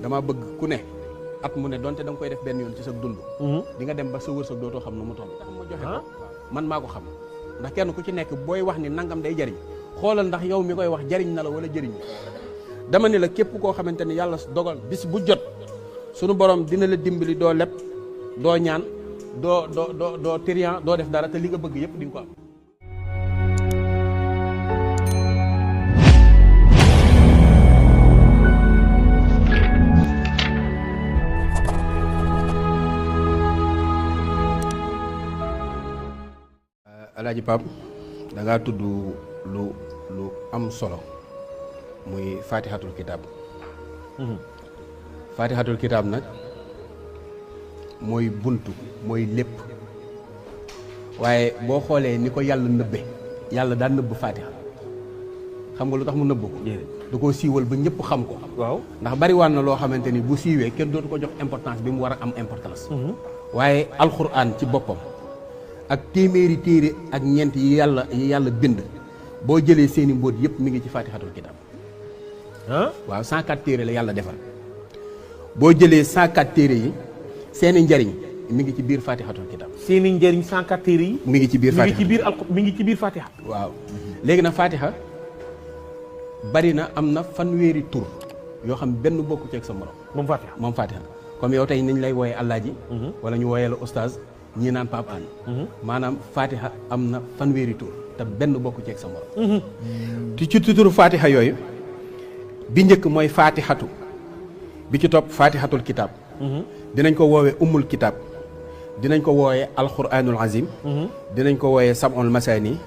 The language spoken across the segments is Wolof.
dama bëgg ku ne at mu ne donte da nga koy def benn yoon ci sa dund di nga dem ba sa wërsëg dootoo xam nu mu toll tax ma joxe ko man maa ko xam ndax kenn ku ci nekk booy wax ni nangam day jariñ xoolal ndax yow mi koy wax jariñ na la wala jëriñ dama ne la képp koo xamante ni yàlla dogal bis bu jot sunu borom dina la dimbali doo leb doo ñaan doo trian doo def dara te li nga bëgg yëpp di nga ko am. Alaaji Pape da ngaa tudd lu am solo muy Faatihatul Kitaab. Faatihatul Kitaab nag mooy buntu mooy lépp waaye boo xoolee ni ko yàlla nëbbe yàlla daan nëbb Faatiha xam nga lu tax mu nëbb ko. da koo siiwal ba ñëpp xam ko. waaw ndax bari waan na loo xamante ni bu siiwee kenn dootu ko jox importance bi mu war a am importance. waaye alxuraan ci boppam. ak téeméeri téere ak ñeent yi yàlla bind boo jëlee seeni mbóot yëpp mi ngi ci Faatihatul Kitaab. waaw 104 téere la yàlla defar boo jëlee 104 téere yi seeni njariñ mi ngi ci biir Faatihatul Kitaab. seeni njariñ 104 téere yi. mi ngi ci biir Faatiha mi ngi ci biir Faatiha. waaw léegi nag Faatiha bari na am na fanweeri tur yoo xam benn bokku ci ak sa morom. moom Faatiha comme yow tey niñ lay wooyee Alaaji wala ñu wooyee la Oustaz. ñii naan Pape Hann maanaam Faatiha am na fanweeri tur te benn bokku ci ak sa morom. ci turu Faatiha yooyu bi njëkk mooy Faatihatu bi ci topp Faatihatul Kitaab. dinañ ko woowee Ummul Kitaab dinañ ko woowee Alquraanul Azim. dinañ ko woowee Sab'ul Masaani.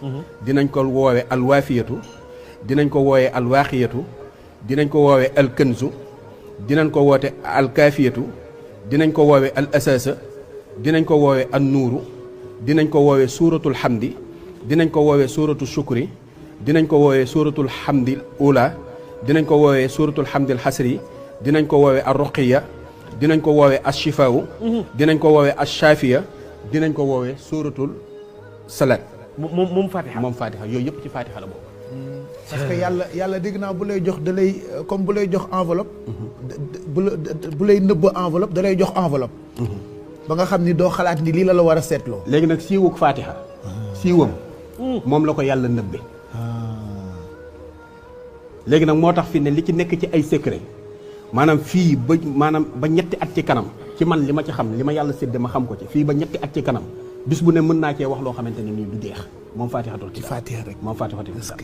dinañ ko woowee Alwaafiyatu dinañ ko woowee Alwaaqiyatu dinañ ko woowee Alkanzu dinañ ko woote Alkaafiyatu dinañ ko woowee Al Asaasa dinañ ko woowee an nuuru dinañ ko woowee suuratul xamdi dinañ ko woowee suuratul shukri dinañ ko woowee suuratul xamdi ula dinañ ko woowee suuratul xamdi xasri dinañ ko woowee ar ruqiya dinañ ko woowee as shifaawu dinañ ko woowee as shaafiya dinañ ko woowee suuratul salaat. moom Faatiha yooyu yëpp ci Faatiha la boobu. parce que yàlla dégg naa bu lay jox da lay comme bu lay jox enveloppe. bu lay nëbb enveloppe da lay jox enveloppe. ba nga xam ni doo xalaat ni lii la war a seetloo. léegi nag siiwug Faatiha siiwam moom la ko yàlla nëbbe léegi nag moo tax fi ne li ci nekk ci ay secret maanaam fii ba ñetti at ci kanam ci man li ma ci xam li ma yàlla sédde ma xam ko ci fii ba ñetti at ci kanam bis bu ne mën naa cee wax loo xamante ne nii du jeex moom Faatihatul Kitaab. Faatiha rek moom Faatihatul Kitaab.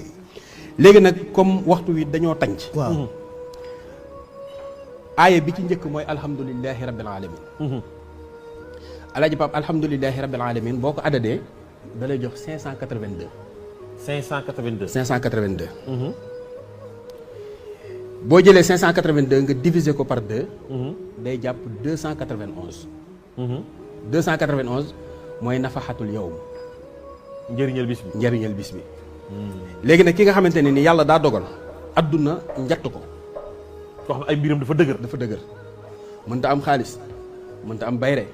léegi nag comme waxtu wi dañoo tànc. waaw aaya bi ci njëkk mooy alhamdulillahi rabbil alamin. Alaaji Pape alhamdulilahi rabbil alamin boo ko addadee da lay jox 582. 582. boo jëlee 582 nga diviser ko par 2. day jàpp 291. 291 mooy nafaxatul yawm. njëriñal bis bi. léegi nag ki nga xamante ne ni yàlla daa dogal adduna njatt ko. koo xam ay mbiram dafa dëgër. mënta am xaalis mënta am bayre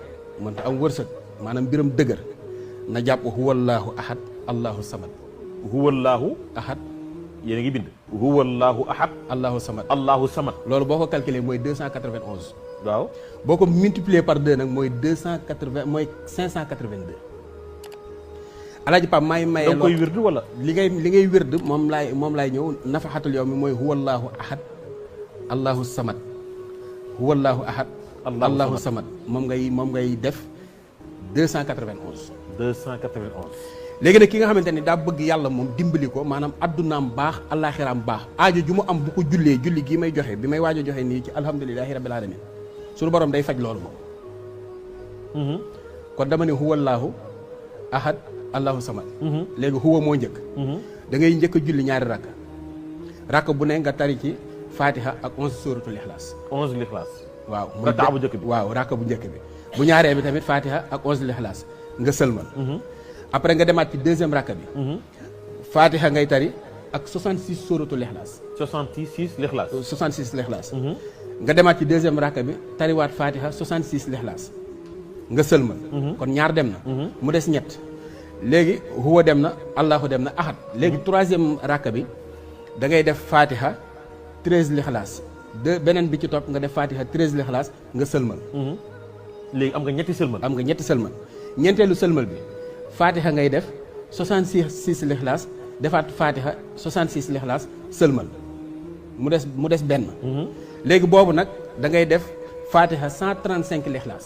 mënta am wërsëg maanaam mbiram dëgër na jàpp huwallaahu ahad allahu samad. huwallaahu ahad. yéen a ngi bind. huwallaahu ahad. allahu samad. loolu boo ko calculé mooy 291. waaw boo ko multiplier par 2 nag mooy 280 mooy 582. Alaaji Pape may maye. da nga koy wérd wala. li ngay wérd moom laay ñëw nafaxatul yow mi mooy huwallaahu ahad allahu samad. huwallaahu ahad. allahu samad moom ngay def 291. 291. léegi nag ki nga xamante ni daa bëgg yàlla moom dimbali ko maanaam addunaam baax allaaxiraam baax aajo ju mu am bu ko jullee julli gii may joxe bi may waaj a joxe nii ci alhamdulilahi rabbil alamin suñu borom day faj loolu moom. kon dama ne huwallaahu ahad allahu samad. léegi huwa moo njëkk. da ngay njëkk a julli ñaari rakk bu ne nga tari ci Faatiha ak 11 suratul ixlaas. 11 lixlaas. waaw rakka bu njëkk bi waaw rakka bu njëkk bi bu ñaaree bi tamit Faatiha ak 11 lixlaas nga sëlmal. après nga demaat ci deuxième rakka bi. Faatiha ngay tari ak 66 suratul ixlaas. 66 lixlaas. 66 lixlaas. nga demaat ci deuxième rakka bi tariwaat Faatiha 66 lixlaas nga sëlmal. kon ñaar dem na. mu des ñett léegi huwa dem na allahu dem na ahad léegi troisième rakka bi da ngay def Faatiha 13 lixlaas beneen bi ci topp nga def Faatiha 13 lixlaas nga sëlmal. léegi am nga ñetti sëlmal. am nga ñetti sëlmal ñeenteelu sëlmal bi Faatiha ngay def 66 lixlaas defaat Faatiha 66 lixlaas sëlmal mu des benn. léegi boobu nag da ngay def Faatiha 135 lixlaas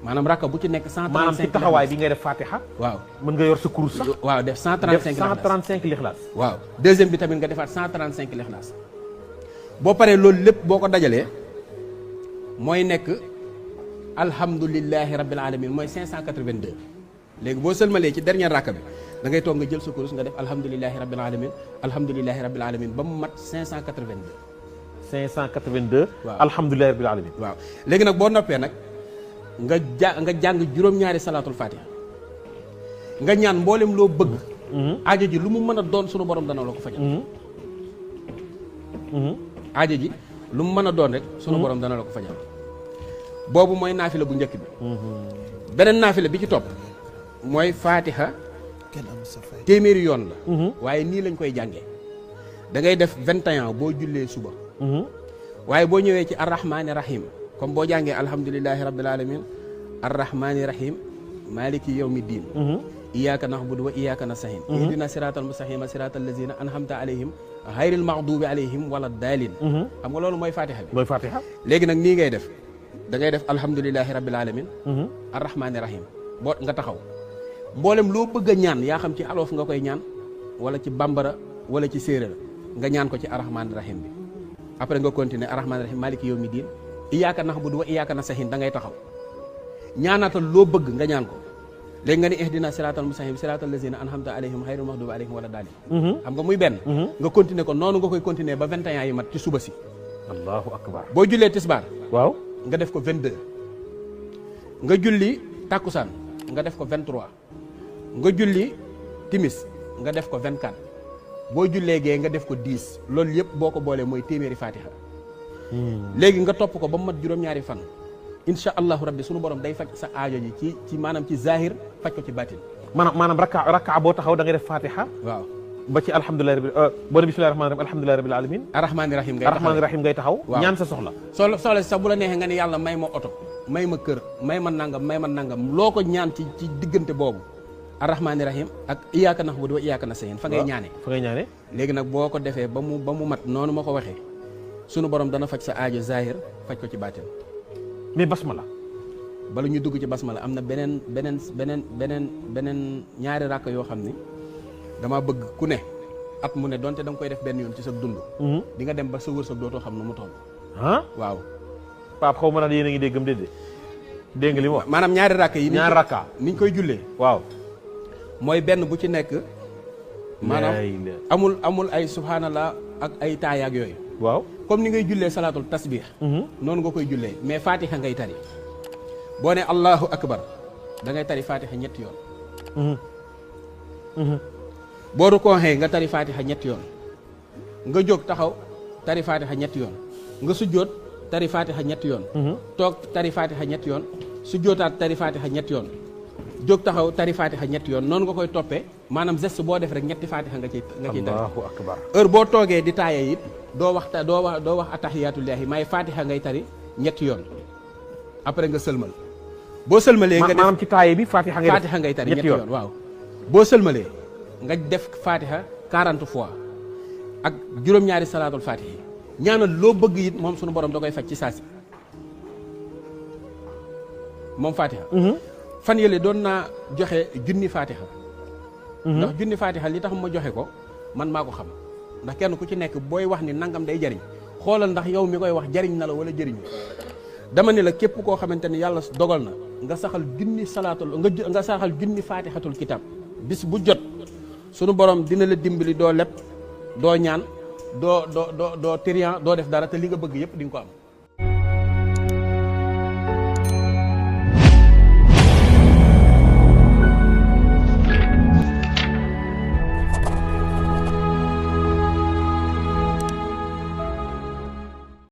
maanaam rakka bu ci nekk 135 maanaam ci taxawaay bi ngay def Faatiha. waaw mën nga yor sa kurus sax. waaw def 135 lixlaas. waaw deuxième bi tamit nga defaat 135 lixlaas boo paree loolu lépp boo ko dajalee mooy nekk alhamdulilahi rabbil alamin mooy 582. léegi boo sëlmalee ci dernier rakka bi da ngay toog nga jël sa kurus nga def alhamdulilahi rabbil alamin alhamdulilahi rabbil alamin ba mu mat 582. 582. waaw alhamdulilahi rabbil alamin. waaw léegi nag boo noppee nag nga jàng juróom-ñaari salaatul fatiha nga ñaan mboolem loo bëgg. aajo ji lu mu mën a doon sunu borom dana la ko fajal. aajo ji lu mu mën a doon rek sunu borom dana la ko fajal. boobu mooy naafila bu njëkk bi. beneen naafila bi ci topp mooy fatiha téeméeri yoon la. waaye nii lañ koy jàngee da ngay def 21 boo jullee suba. waaye boo ñëwee ci arrahmaani rahim comme boo jàngee alhamdulilahi rabbil alamin arrahmaani rahim maliki yawmi diin. iyyaka na'budu wa iyyaka nasta'in. ihdina siratal mustaqima siratal lazina an'amta alayhim ghayril maghdubi alayhim wala daalin. xam nga loolu mooy fatiha bi. mooy fatiha. léegi nag nii ngay def da ngay def alhamdulilahi rabbil alamin arrahmaani rahim boo nga taxaw mboolem loo bëgg a ñaan yaa xam ci aloof nga koy ñaan wala ci bambara wala ci séeréer nga ñaan ko ci arrahmaani rahim bi après nga continuer arrahmaani rahim maliki yawmi diin iyyaka na'budu wa iyyaka nasta'in da ngay taxaw ñaanaatal loo bëgg nga ñaan ko léegi nga ni ihdina siratal mustaqim siratal lazina an'amta alayhim ghayril maghdubi alayhim wala daalin. xam nga muy benn. nga continuer ko noonu nga koy continuer ba 21 yi mat ci suba si. allahu akbar. boo jullee tisbaar. waaw nga def ko 22. nga julli takkusaan nga def ko 23. nga julli timis nga def ko 24. boo jullee gee nga def ko 10 loolu yëpp boo ko boolee mooy téeméeri fatiha. léegi nga topp ko ba mu mat juróom-ñaari fan. incha allahu rabbi sunu borom day faj sa aajo ji ci maanaam ci zahir faj ko ci batin. maanaam rakka boo taxaw da ngay def fatiha. waaw ba ci alhamdulilah boo ne bismillahi rahmaani rahim alhamdulilah rabbil alamin. arrahmaani rahim ngay taxaw waaw ñaan sa soxla. soxla sax bu la neexee nga ne yàlla may ma oto may ma kër may ma nangam loo ko ñaan ci diggante boobu. arrahmaani rahim ak iyyaka na'budu wa iyyaka nasta'in fa ngay ñaane. léegi nag boo ko defee ba mu mat noonu ma ko waxee sunu borom dana faj sa aajo zahir faj ko ci batin. mais basmala bala ñu dugg ci basmala am na beneen ñaari rakk yoo xam ni dama bëgg ku ne at mu ne donte da nga koy def benn yoon ci sa dund. di nga dem ba sa wërsëg dootoo xam nu mu toll. waaw. Pape xaw ma naan yéen a ngi déggam déedéet dégg nga li mu wax. maanaam ñaari rakk yi. ñaari rakka niñ koy jullee. waaw. mooy benn bu ci nekk. maanaam amul ay subhanallah ak ay taayaak yooyu. waaw comme ni ngay jullee salaatul tasbih. noonu nga koy jullee mais fatiha ngay tari. boo ne allahu akbar da ngay tari fatiha ñetti yoon. boo rukkooxee nga tari fatiha ñetti yoon. nga jóg taxaw tari fatiha ñetti yoon. nga sujjóot tari fatiha ñetti yoon. toog tari fatiha ñetti yoon. sujjóotaat tari fatiha ñetti yoon. jóg taxaw tari fatiha ñetti yoon noonu nga koy toppee maanaam geste boo def rek ñetti fatiha nga ciy tari. allahu akbar. heure boo toogee di taayee it doo wax attahiyatullahi may fatiha ngay tari ñetti yoon après nga sëlmal. boo sëlmalee nga def maanaam ci taaye bi fatiha ngay tari ñetti yoon waaw. boo sëlmalee nga def fatiha 40 fois ak juróom-ñaari salaatul fatiha ñaanal loo bëgg it moom sunu borom da koy faj ci saasi moom fatiha. fan yële doon naa joxe junni fatiha. ndax junni fatiha li tax ma joxe ko man maa ko xam ndax kenn ku ci nekk booy wax ni nangam day jariñ xoolal ndax yow mi koy wax jariñ na la wala jariñu dama ne la képp koo xamante ni yàlla dogal na nga saxal junni salaatul nga saxal junni fatihatul kitab bis bu jot sunu borom dina la dimbali doo leb doo ñaan doo trian doo def dara te li nga bëgg yëpp di nga ko am.